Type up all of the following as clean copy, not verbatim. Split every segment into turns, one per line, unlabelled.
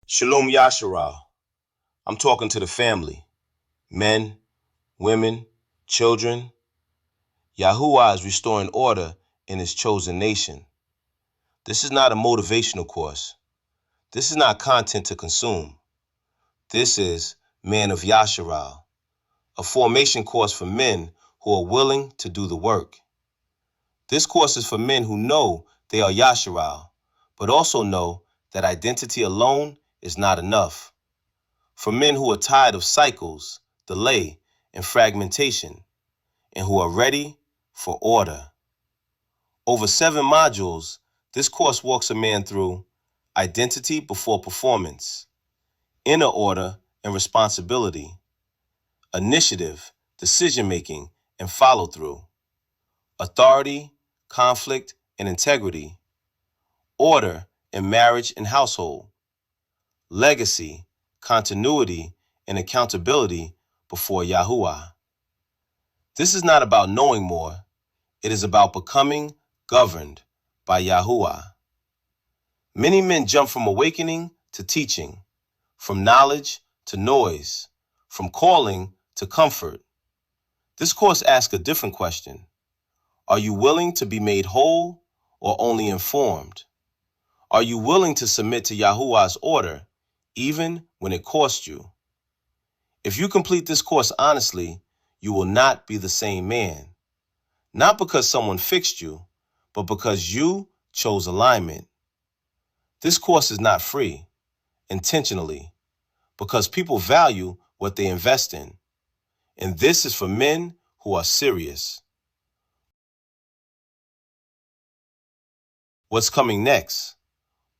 Shalom Yasharal. I'm talking to the family. Men, women, children. YAHUAH is restoring order in his chosen nation. This is not a motivational course. This is not content to consume. This is Man of Yasharal, a formation course for men who are willing to do the work. This course is for men who know they are Yasharal, but also know that identity alone is not enough. For men who are tired of cycles, delay, and fragmentation, and who are ready for order. Over 7 modules, this course walks a man through identity before performance, inner order and responsibility, initiative, decision-making, and follow-through, authority, conflict, and integrity, order in marriage and household, legacy, continuity, and accountability before YAHUAH. This is not about knowing more. It is about becoming governed by YAHUAH. Many men jump from awakening to teaching, from knowledge to noise, from calling to comfort. This course asks a different question. Are you willing to be made whole or only informed? Are you willing to submit to YAHUAH's order, even when it costs you? If you complete this course honestly, you will not be the same man. Not because someone fixed you, but because you chose alignment. This course is not free, intentionally, because people value what they invest in. And this is for men who are serious. What's coming next?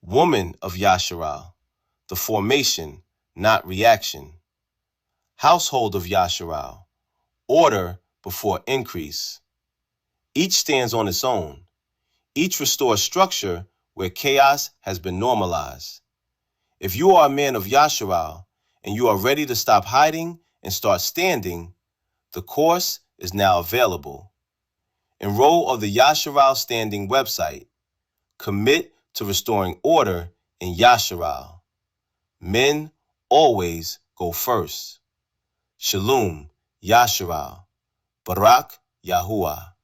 Woman of Yasharal, the formation, not reaction. Household of Yasharal, order before increase. Each stands on its own. Each restores structure where chaos has been normalized. If you are a man of Yasharal and you are ready to stop hiding and start standing, the course is now available. Enroll on the Yasharal Standing website. Commit to restoring order in Yasharal. Men always go first. Shalom, Yasharal. Barak, YAHUAH.